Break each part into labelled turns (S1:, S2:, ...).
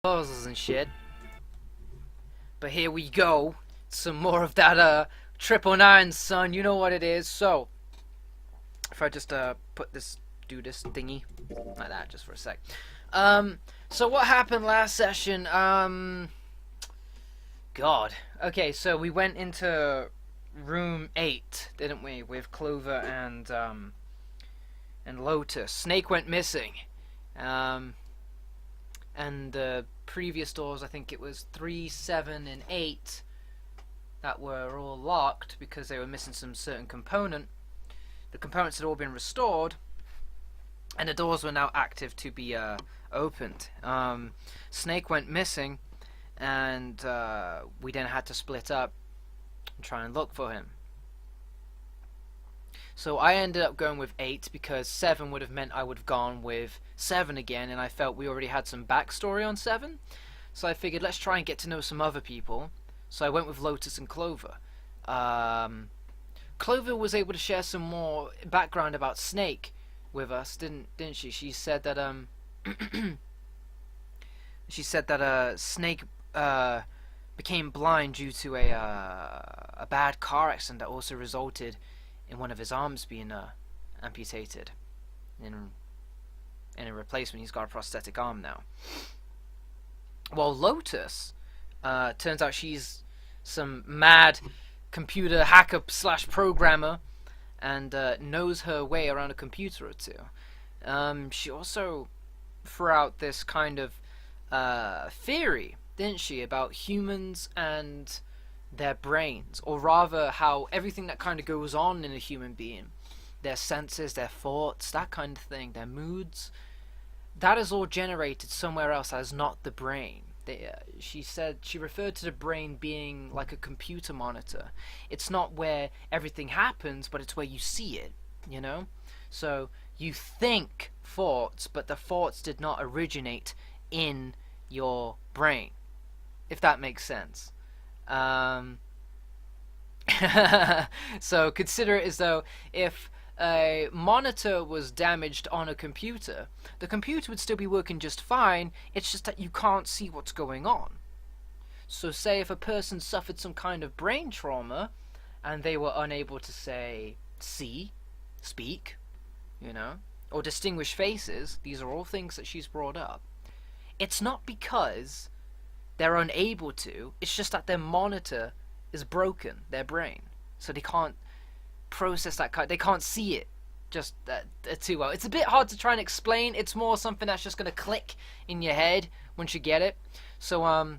S1: puzzles and shit. But here we go. Some more of that 999, son. You know what it is. So, if I just do this thingy like that just for a sec. So what happened last session? God. Okay, so we went into room 8, didn't we, with Clover and Lotus. Snake went missing. And the previous doors, I think it was 3, 7, and 8, that were all locked because they were missing some certain component. The components had all been restored, and the doors were now active to be opened. Snake went missing, and we then had to split up and try and look for him. So I ended up going with 8 because 7 would have meant I would have gone with 7 again, and I felt we already had some backstory on 7. So I figured let's try and get to know some other people. So I went with Lotus and Clover. Clover was able to share some more background about Snake with us, didn't she? She said that Snake became blind due to a bad car accident that also resulted in one of his arms being amputated. In a replacement, he's got a prosthetic arm now. Well, Lotus, turns out she's some mad computer hacker / programmer, and knows her way around a computer or two. She also threw out this kind of theory, didn't she, about humans and their brains, or rather how everything that kind of goes on in a human being, their senses, their thoughts, that kind of thing, their moods, that is all generated somewhere else as not the brain. She said she referred to the brain being like a computer monitor. It's not where everything happens, but it's where you see it, you know? So you think thoughts, but the thoughts did not originate in your brain, if that makes sense. So consider it as though if a monitor was damaged on a computer, the computer would still be working just fine, it's just that you can't see what's going on. So say if a person suffered some kind of brain trauma and they were unable to, say, see, speak, you know, or distinguish faces, these are all things that she's brought up. It's not because they're unable to, it's just that their monitor is broken, their brain, so they can't process that they can't see it just too well. It's a bit hard to try and explain. It's more something that's just gonna click in your head once you get it. So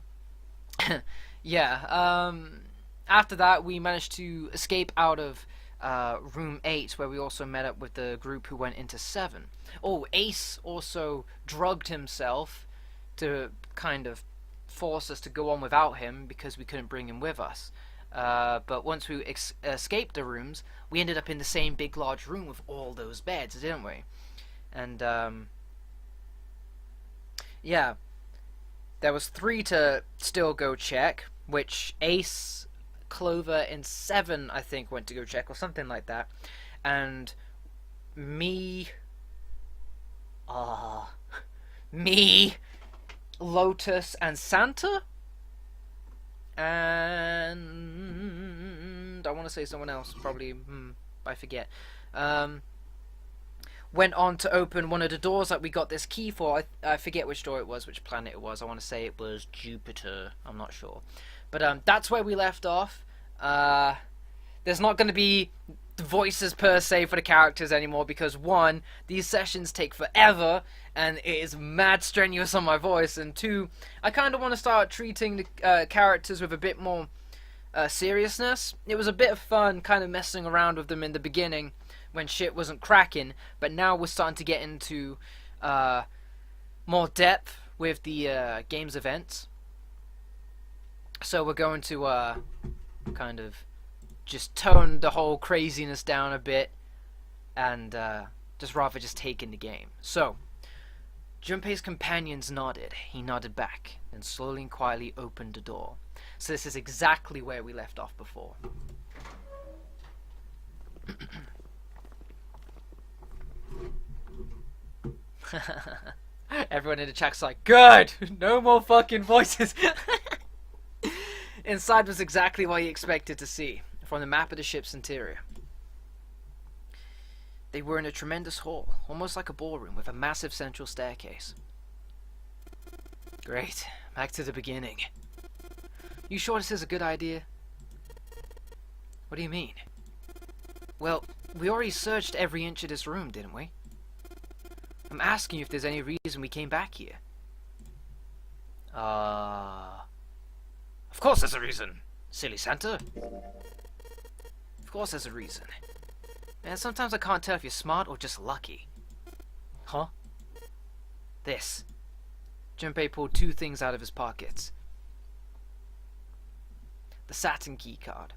S1: yeah, after that we managed to escape out of room 8, where we also met up with the group who went into 7. Oh, Ace also drugged himself to kind of force us to go on without him because we couldn't bring him with us. But once we escaped the rooms, we ended up in the same big large room with all those beds, didn't we? And yeah, there was 3 to still go check, which Ace, Clover, and 7 I think went to go check, or something like that. And me, Lotus, and Santa, and I want to say someone else, probably, I forget, went on to open one of the doors that we got this key for. I forget which door it was, which planet it was. I want to say it was Jupiter, I'm not sure. But that's where we left off. There's not going to be voices per se for the characters anymore, because 1, these sessions take forever and it is mad strenuous on my voice, and 2, I kind of want to start treating the characters with a bit more seriousness. It was a bit of fun kind of messing around with them in the beginning when shit wasn't cracking, but now we're starting to get into more depth with the game's events. So we're going to kind of just tone the whole craziness down a bit, and just rather just take in the game. So Junpei's companions nodded. He nodded back, and slowly and quietly opened the door. So this is exactly where we left off before. Everyone in the chat's like, good! No more fucking voices! Inside was exactly what he expected to see from the map of the ship's interior. They were in a tremendous hall, almost like a ballroom, with a massive central staircase. Great. Back to the beginning. You sure this is a good idea? What do you mean? Well, we already searched every inch of this room, didn't we? I'm asking you if there's any reason we came back here. Of course there's a reason, silly Santa. Of course there's a reason. Man, sometimes I can't tell if you're smart or just lucky. Huh? This. Junpei pulled two things out of his pockets. The Saturn key card.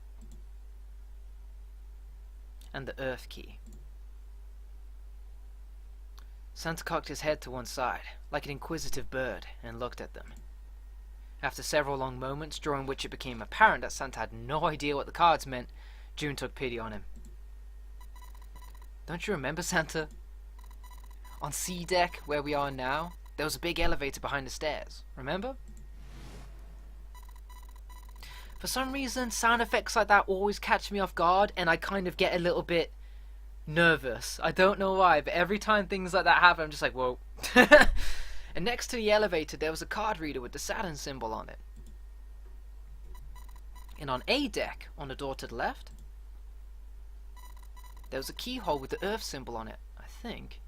S1: And the Earth key. Santa cocked his head to one side, like an inquisitive bird, and looked at them. After several long moments, during which it became apparent that Santa had no idea what the cards meant, June took pity on him. Don't you remember, Santa? On C deck, where we are now, there was a big elevator behind the stairs. Remember? For some reason, sound effects like that always catch me off guard, and I kind of get a little bit nervous. I don't know why, but every time things like that happen, I'm just like, whoa. And next to the elevator, there was a card reader with the Saturn symbol on it. And on A deck, on the door to the left, there was a keyhole with the Earth symbol on it, I think.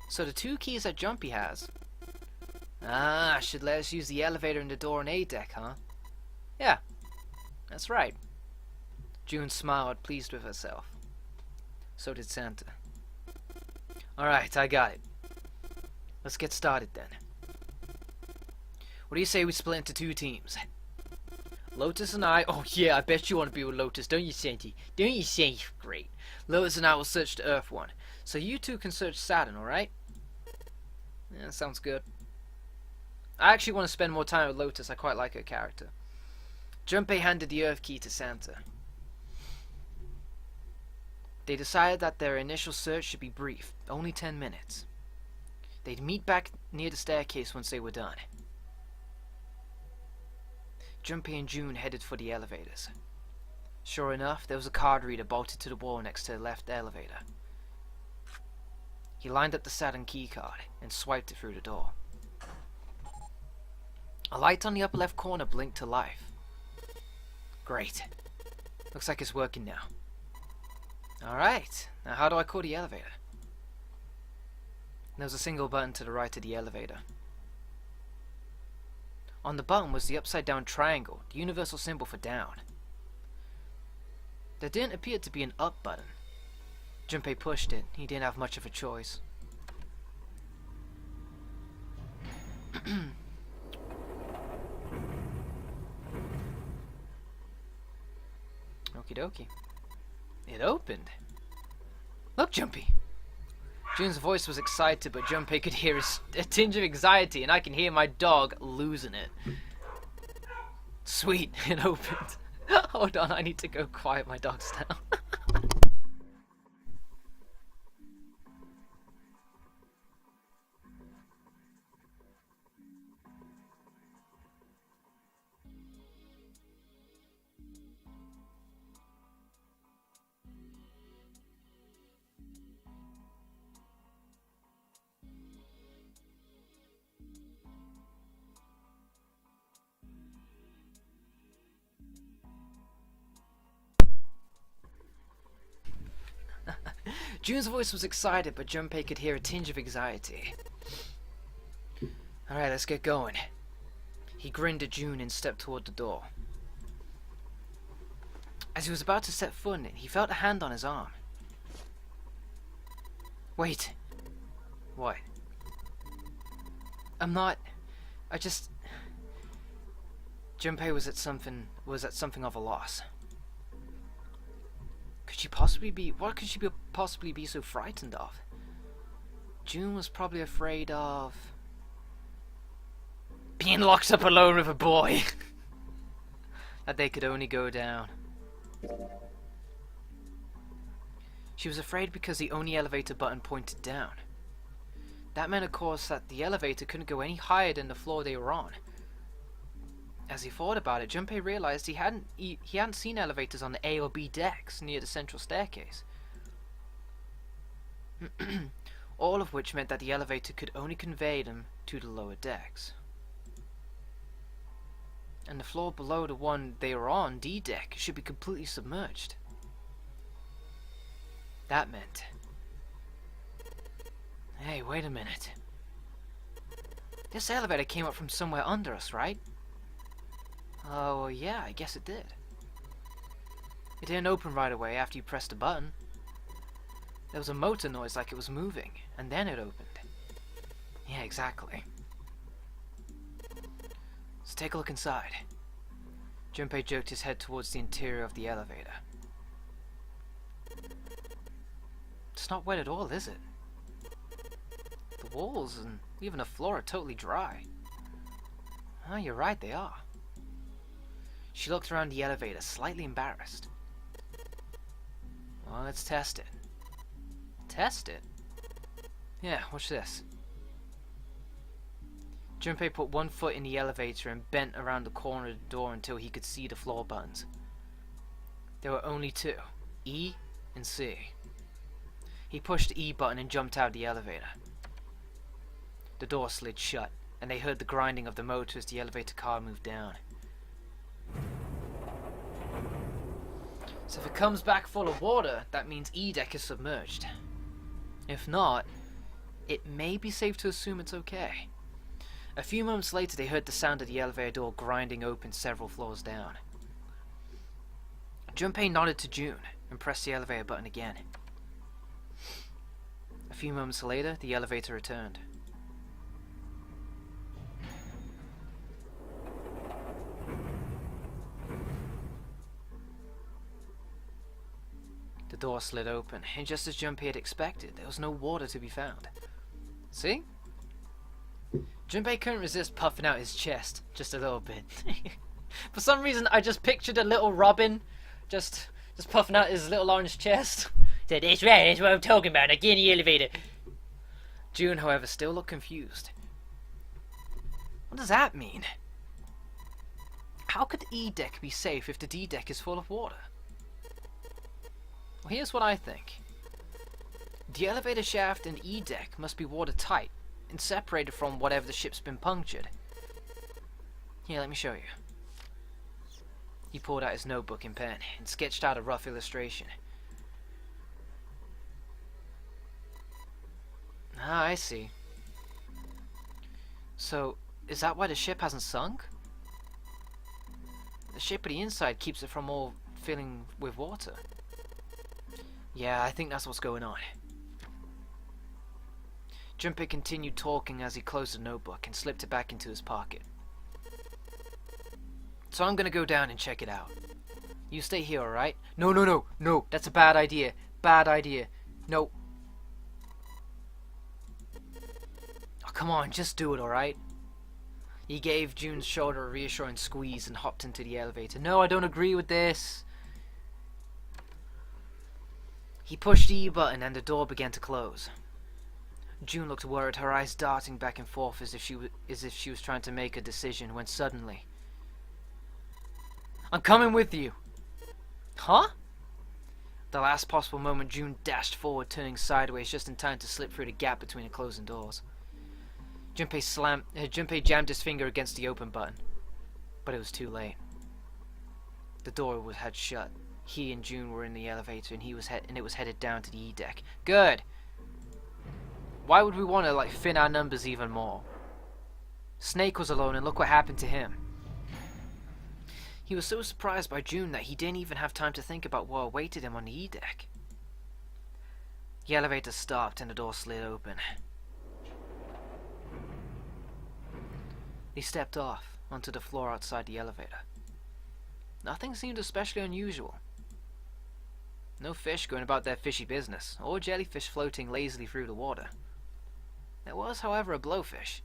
S1: So the two keys that Jumpy has. Ah, should let us use the elevator and the door on A deck, huh? Yeah, that's right. June smiled, pleased with herself. So did Santa. Alright, I got it. Let's get started then. What do you say we split into two teams? Lotus and I... Oh yeah, I bet you want to be with Lotus, don't you, Santy? Don't you, Santy? Great. Lotus and I will search the Earth one. So you two can search Saturn, alright? Yeah, that sounds good. I actually want to spend more time with Lotus. I quite like her character. Junpei handed the Earth key to Santa. They decided that their initial search should be brief, only 10 minutes. They'd meet back near the staircase once they were done. Junpei and June headed for the elevators. Sure enough, there was a card reader bolted to the wall next to the left elevator. He lined up the Saturn key card and swiped it through the door. A light on the upper left corner blinked to life. Great. Looks like it's working now. Alright, now how do I call the elevator? There was a single button to the right of the elevator. On the button was the upside down triangle, the universal symbol for down. There didn't appear to be an up button. Junpei pushed it. He didn't have much of a choice. Okie dokie. It opened. Look, Jumpy. June's voice was excited, but Junpei could hear a tinge of anxiety, and I can hear my dog losing it. Sweet, it opened. Hold on, I need to go quiet my dogs down. June's voice was excited, but Junpei could hear a tinge of anxiety. Alright, let's get going. He grinned at June and stepped toward the door. As he was about to set foot in it, he felt a hand on his arm. Wait. What? I'm not... I just... Junpei was at something of a loss. Could she possibly be... What could she possibly be so frightened of? June was probably afraid of... being locked up alone with a boy. That they could only go down. She was afraid because the only elevator button pointed down. That meant, of course, that the elevator couldn't go any higher than the floor they were on. As he thought about it, Junpei realized he hadn't seen elevators on the A or B decks near the central staircase. All of which meant that the elevator could only convey them to the lower decks. And the floor below the one they were on, D deck, should be completely submerged. That meant... Hey, wait a minute. This elevator came up from somewhere under us, right? Oh, yeah, I guess it did. It didn't open right away after you pressed the button. There was a motor noise like it was moving, and then it opened. Yeah, exactly. Let's take a look inside. Junpei jerked his head towards the interior of the elevator. It's not wet at all, is it? The walls and even the floor are totally dry. Oh, you're right, they are. She looked around the elevator, slightly embarrassed. Well, let's test it. Test it? Yeah, watch this. Junpei put one foot in the elevator and bent around the corner of the door until he could see the floor buttons. There were only two, E and C. He pushed the E button and jumped out of the elevator. The door slid shut, and they heard the grinding of the motor as the elevator car moved down. So if it comes back full of water, that means E deck is submerged. If not, it may be safe to assume it's okay. A few moments later, they heard the sound of the elevator door grinding open several floors down. Junpei nodded to June and pressed the elevator button again. A few moments later, the elevator returned. The door slid open, and just as Junpei had expected, there was no water to be found. See? Junpei couldn't resist puffing out his chest just a little bit. For some reason, I just pictured a little Robin just puffing out his little orange chest. Said, "That's right, that's what I'm talking about. Now get in the elevator." June, however, still looked confused. What does that mean? How could the E deck be safe if the D deck is full of water? Well, here's what I think. The elevator shaft and E deck must be watertight and separated from whatever the ship's been punctured. Here, let me show you. He pulled out his notebook and pen and sketched out a rough illustration. Ah, I see. So, is that why the ship hasn't sunk? The shape of the inside keeps it from all filling with water. Yeah, I think that's what's going on. Junpei continued talking as he closed the notebook and slipped it back into his pocket. So I'm gonna go down and check it out. You stay here, alright? No, that's a bad idea. Bad idea. No. Oh, come on, just do it, alright? He gave June's shoulder a reassuring squeeze and hopped into the elevator. No, I don't agree with this. He pushed the E button and the door began to close. June looked worried, her eyes darting back and forth as if she was trying to make a decision, when suddenly... I'm coming with you! Huh? The last possible moment, June dashed forward, turning sideways just in time to slip through the gap between the closing doors. Junpei jammed his finger against the open button, but it was too late. The door had shut. He and June were in the elevator, and it was headed down to the E deck. Good. Why would we want to thin our numbers even more? Snake was alone, and look what happened to him. He was so surprised by June that he didn't even have time to think about what awaited him on the E deck. The elevator stopped and the door slid open. They stepped off onto the floor outside the elevator. Nothing seemed especially unusual. No fish going about their fishy business, or jellyfish floating lazily through the water. There was, however, a blowfish.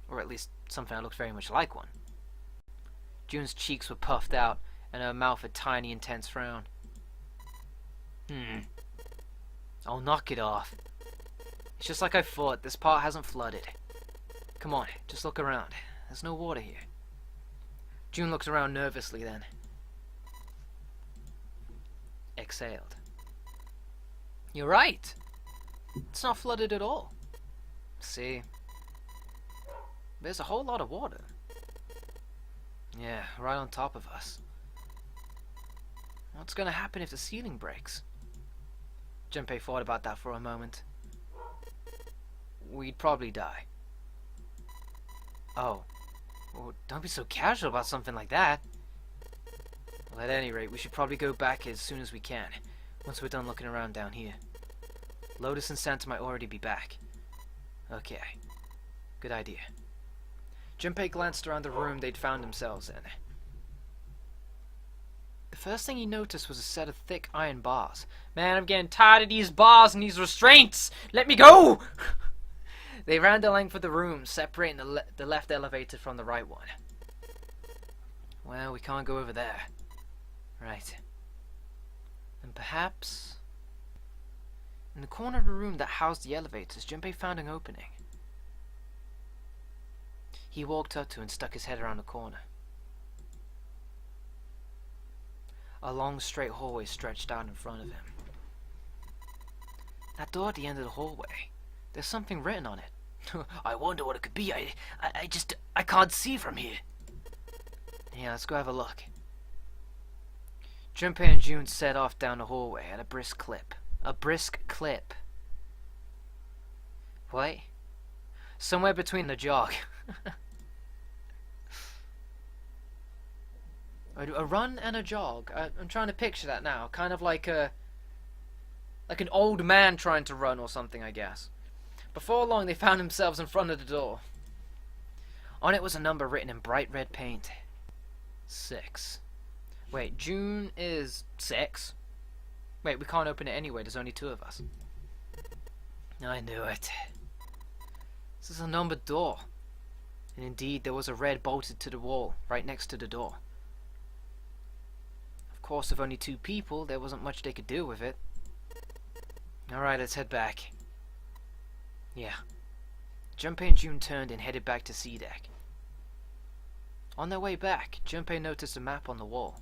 S1: Or at least something that looked very much like one. June's cheeks were puffed out, and her mouth a tiny, intense frown. Oh, knock it off. It's just like I thought. This part hasn't flooded. Come on, just look around. There's no water here. June looks around nervously then. Exhaled. You're right. It's not flooded at all. See? There's a whole lot of water. Yeah, right on top of us. What's gonna happen if the ceiling breaks? Junpei thought about that for a moment. We'd probably die. Oh. Well, don't be so casual about something like that. Well, at any rate, we should probably go back as soon as we can, once we're done looking around down here. Lotus and Santa might already be back. Okay. Good idea. Junpei glanced around the room they'd found themselves in. The first thing he noticed was a set of thick iron bars. Man, I'm getting tired of these bars and these restraints! Let me go! They ran the length of the room, separating the left elevator from the right one. Well, we can't go over there. Right. And perhaps... in the corner of the room that housed the elevators, Junpei found an opening. He walked up to it and stuck his head around the corner. A long, straight hallway stretched out in front of him. That door at the end of the hallway, there's something written on it. I wonder what it could be. I can't see from here. Yeah, let's go have a look. Junpei and June set off down the hallway at a brisk clip. A brisk clip. What? Somewhere between the jog. A run and a jog. I'm trying to picture that now. Kind of like an old man trying to run or something, I guess. Before long, they found themselves in front of the door. On it was a number written in bright red paint. 6. Wait, June is 6? Wait, we can't open it anyway. There's only 2 of us. I knew it. This is a numbered door. And indeed, there was a red bolted to the wall, right next to the door. Of course, with only 2 people, there wasn't much they could do with it. Alright, let's head back. Yeah. Junpei and June turned and headed back to C deck. On their way back, Junpei noticed a map on the wall.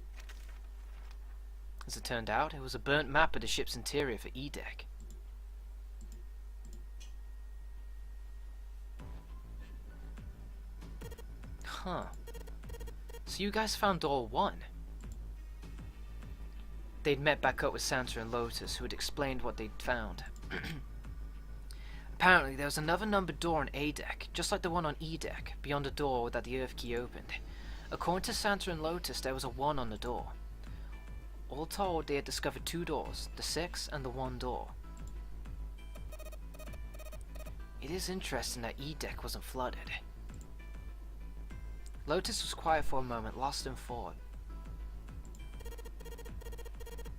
S1: As it turned out, it was a burnt map of the ship's interior for E deck. Huh. So you guys found door 1. They'd met back up with Santa and Lotus, who had explained what they'd found. Apparently, there was another numbered door on A deck, just like the one on E deck, beyond the door that the Earth key opened. According to Santa and Lotus, there was a 1 on the door. All told, they had discovered 2 doors, the 6 and the 1 door. It is interesting that E deck wasn't flooded. Lotus was quiet for a moment, lost in thought.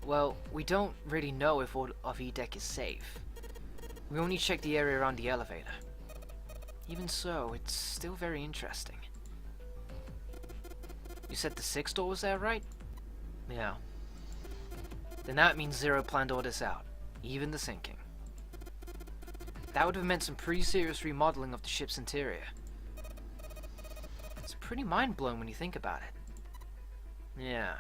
S1: Well, we don't really know if all of E deck is safe. We only checked the area around the elevator. Even so, it's still very interesting. You said the 6th door was there, right? Yeah. Then that means Zero planned all this out, even the sinking. That would have meant some pretty serious remodeling of the ship's interior. It's pretty mind-blowing when you think about it. Yeah.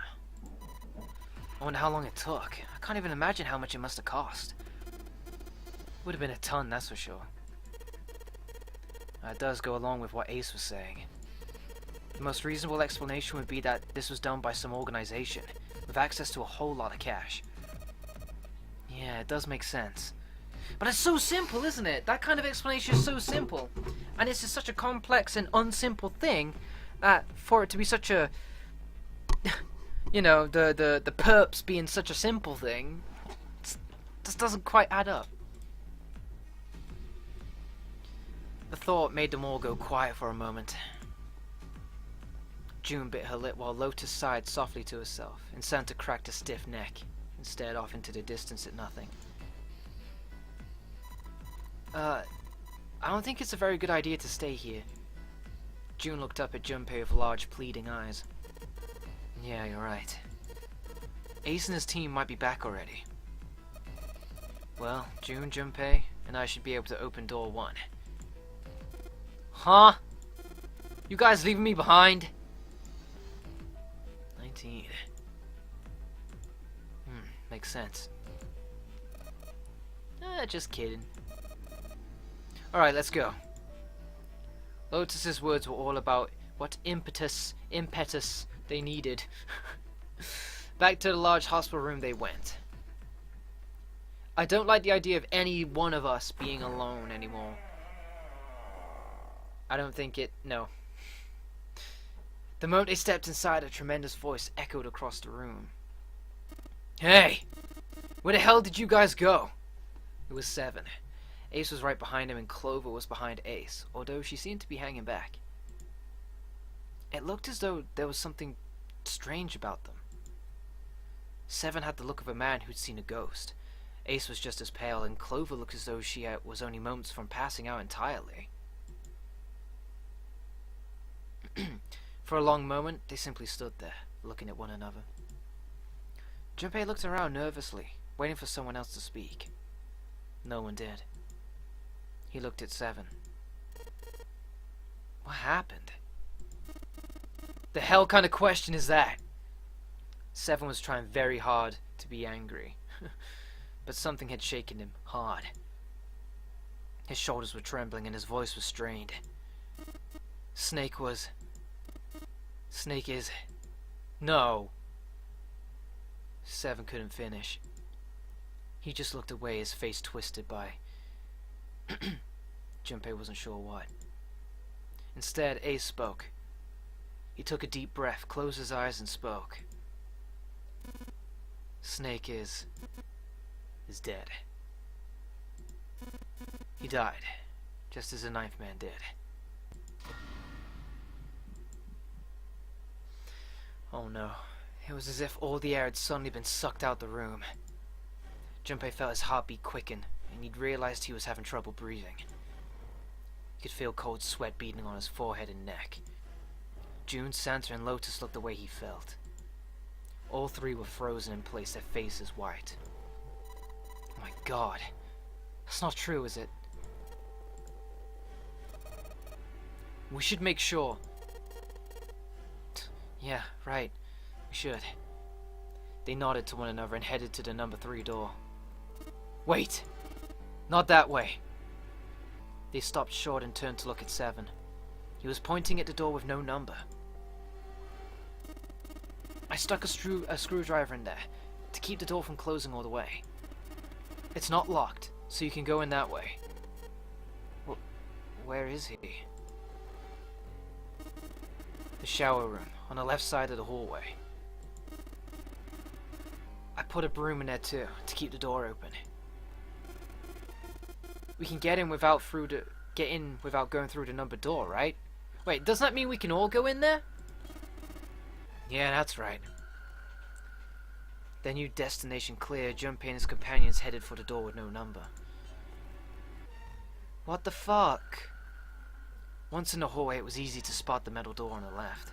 S1: I wonder how long it took. I can't even imagine how much it must have cost. Would have been a ton, that's for sure. That does go along with what Ace was saying. The most reasonable explanation would be that this was done by some organization, with access to a whole lot of cash. Yeah, it does make sense. But it's so simple, isn't it? That kind of explanation is so simple. And it's just such a complex and unsimple thing that for it to be such a... you know, the perps being such a simple thing, just doesn't quite add up. The thought made them all go quiet for a moment. June bit her lip while Lotus sighed softly to herself, and Santa cracked a stiff neck and stared off into the distance at nothing. I don't think it's a very good idea to stay here. June looked up at Junpei with large, pleading eyes. Yeah, you're right. Ace and his team might be back already. Well, June, Junpei, and I should be able to open door 1. Huh? You guys leaving me behind? 19. Makes sense. Just kidding. Alright, let's go. Lotus's words were all about what impetus they needed. Back to the large hospital room they went. I don't like the idea of any one of us being alone anymore. I don't think it... no. The moment they stepped inside, a tremendous voice echoed across the room. Hey! Where the hell did you guys go? It was 7. Ace was right behind him and Clover was behind Ace, although she seemed to be hanging back. It looked as though there was something strange about them. 7 had the look of a man who'd seen a ghost. Ace was just as pale, and Clover looked as though she was only moments from passing out entirely. For a long moment, they simply stood there, looking at one another. Junpei looked around nervously, waiting for someone else to speak. No one did. He looked at 7. What happened? The hell kind of question is that? 7 was trying very hard to be angry, but something had shaken him hard. His shoulders were trembling and his voice was strained. Snake is... No. 7 couldn't finish. He just looked away, his face twisted by... Junpei wasn't sure what. Instead, Ace spoke. He took a deep breath, closed his eyes, and spoke. Snake is dead. He died, just as the 9th man did. Oh no. It was as if all the air had suddenly been sucked out the room. Junpei felt his heartbeat quicken, and he'd realized he was having trouble breathing. He could feel cold sweat beating on his forehead and neck. June, Santa, and Lotus looked the way he felt. All 3 were frozen in place, their faces white. Oh my god. That's not true, is it? We should make sure. Yeah, right. We should. They nodded to one another and headed to the number 3 door. Wait! Not that way! They stopped short and turned to look at 7. He was pointing at the door with no number. I stuck a screwdriver in there to keep the door from closing all the way. It's not locked, so you can go in that way. Where is he? The shower room, on the left side of the hallway. I put a broom in there too, to keep the door open. We can get in without going through the numbered door, right? Wait, doesn't that mean we can all go in there? Yeah, that's right. Their new destination clear, Junpei and his companions headed for the door with no number. What the fuck? Once in the hallway, it was easy to spot the metal door on the left.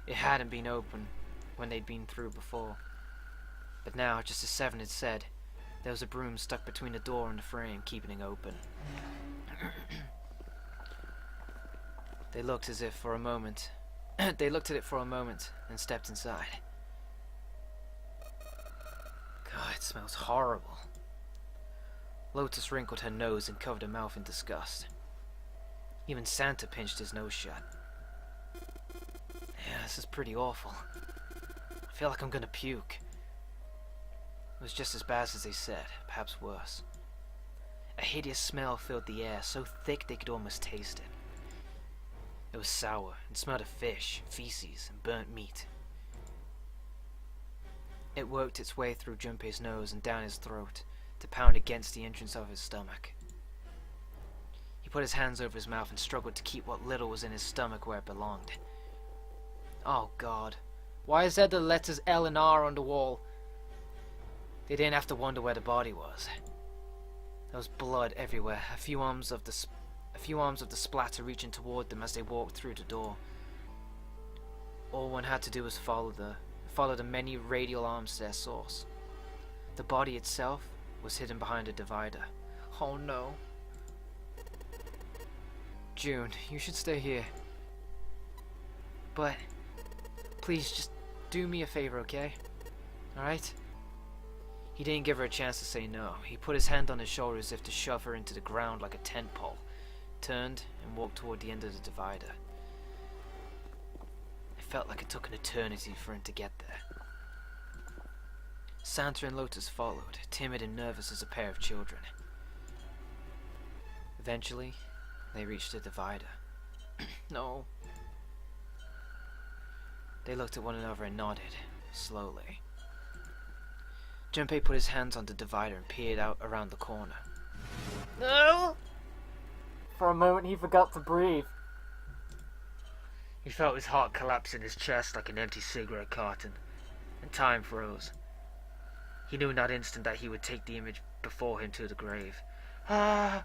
S1: It hadn't been open when they'd been through before. But now, just as 7 had said, there was a broom stuck between the door and the frame, keeping it open. They looked as if for a moment... They looked at it for a moment, and stepped inside. God, it smells horrible. Lotus wrinkled her nose and covered her mouth in disgust. Even Santa pinched his nose shut. Yeah, this is pretty awful. I feel like I'm gonna puke. It was just as bad as they said, perhaps worse. A hideous smell filled the air, so thick they could almost taste it. It was sour and smelled of fish, feces, and burnt meat. It worked its way through Junpei's nose and down his throat to pound against the entrance of his stomach. He put his hands over his mouth and struggled to keep what little was in his stomach where it belonged. Oh god, why is there the letters L and R on the wall? They didn't have to wonder where the body was. There was blood everywhere, a few arms of the splatter reaching toward them as they walked through the door. All one had to do was follow the many radial arms to their source. The body itself, was hidden behind a divider. Oh no. June, you should stay here. But please just do me a favor, okay? Alright? He didn't give her a chance to say no. He put his hand on her shoulder as if to shove her into the ground like a tent pole, turned and walked toward the end of the divider. It felt like it took an eternity for him to get there. Santa and Lotus followed, timid and nervous as a pair of children. Eventually, they reached the divider. No. They looked at one another and nodded, slowly. Junpei put his hands on the divider and peered out around the corner. No! For a moment he forgot to breathe. He felt his heart collapse in his chest like an empty cigarette carton, and time froze. He knew in that instant that he would take the image before him to the grave. Ah!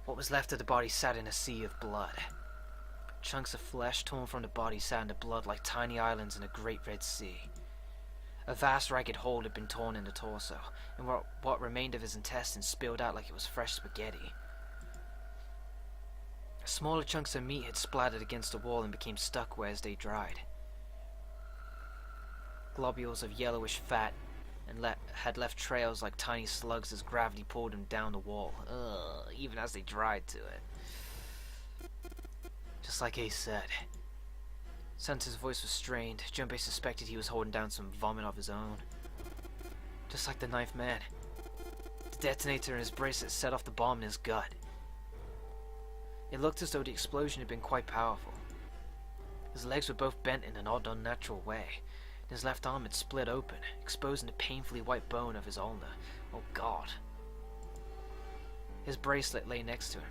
S1: What was left of the body sat in a sea of blood. Chunks of flesh torn from the body sat in the blood like tiny islands in a great red sea. A vast ragged hole had been torn in the torso, and what remained of his intestines spilled out like it was fresh spaghetti. Smaller chunks of meat had splattered against the wall and became stuck where as they dried. Globules of yellowish fat had left trails like tiny slugs as gravity pulled them down the wall, even as they dried to it. Just like Ace said. Santa's voice was strained. Junpei suspected he was holding down some vomit of his own. Just like the Ninth Man. The detonator in his bracelet set off the bomb in his gut. It looked as though the explosion had been quite powerful. His legs were both bent in an odd, unnatural way, and his left arm had split open, exposing the painfully white bone of his ulna. Oh God. His bracelet lay next to him.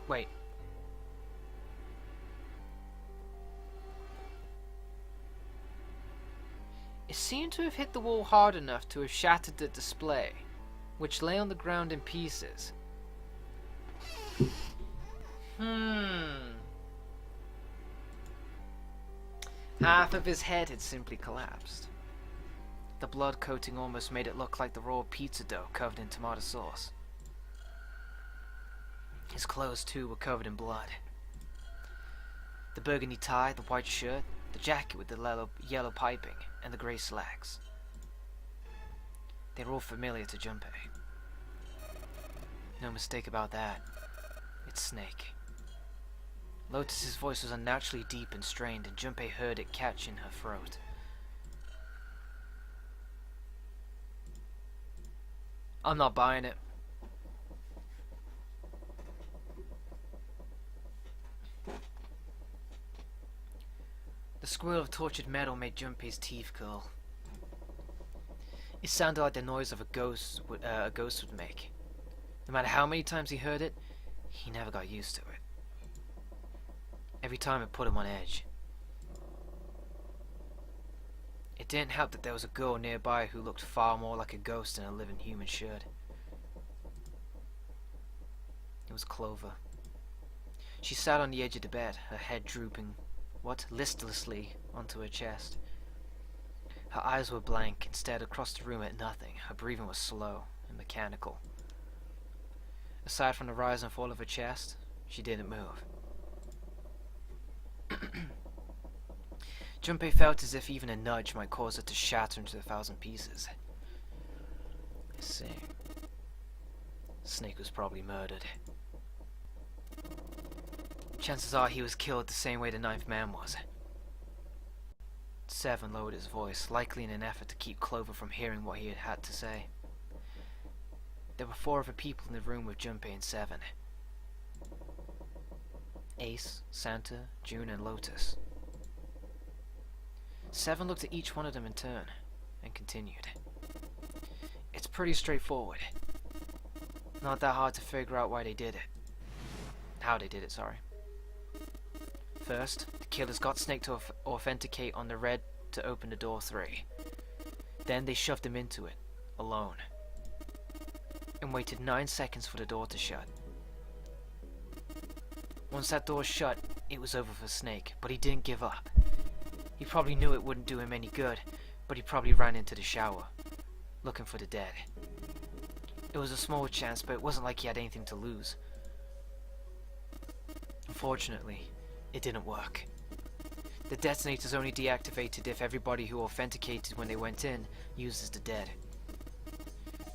S1: Wait. It seemed to have hit the wall hard enough to have shattered the display, which lay on the ground in pieces. Half of his head had simply collapsed. The blood coating almost made it look like the raw pizza dough covered in tomato sauce. His clothes, too, were covered in blood. The burgundy tie, the white shirt, the jacket with the yellow piping, and the grey slacks. They were all familiar to Junpei. No mistake about that. It's Snake. Lotus's voice was unnaturally deep and strained, and Junpei heard it catch in her throat. I'm not buying it. The squeal of tortured metal made Junpei's teeth curl. It sounded like the noise of a ghost would make. No matter how many times he heard it, he never got used to it. Every time it put him on edge. It didn't help that there was a girl nearby who looked far more like a ghost than a living human should. It was Clover. She sat on the edge of the bed, her head drooping listlessly onto her chest. Her eyes were blank and stared across the room at nothing. Her breathing was slow and mechanical. Aside from the rise and fall of her chest, she didn't move. Junpei felt as if even a nudge might cause her to shatter into 1,000 pieces. I see. Snake was probably murdered. Chances are he was killed the same way the Ninth Man was. Seven lowered his voice, likely in an effort to keep Clover from hearing what he had to say. There were 4 other people in the room with Junpei and Seven. Ace, Santa, June, and Lotus. Seven looked at each one of them in turn, and continued. It's pretty straightforward. Not that hard to figure out why they did it. How they did it, sorry. First, the killers got Snake to authenticate on the red to open the door 3. Then they shoved him into it, alone. And waited 9 seconds for the door to shut. Once that door shut, it was over for Snake, but he didn't give up. He probably knew it wouldn't do him any good, but he probably ran into the shower. looking for the dead. It was a small chance, but it wasn't like he had anything to lose. Unfortunately, it didn't work. The detonator's only deactivated if everybody who authenticated when they went in uses the dead.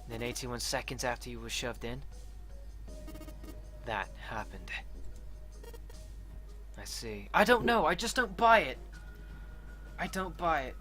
S1: Then 81 seconds after he was shoved in, that happened. I see. I don't know, I just don't buy it. I don't buy it.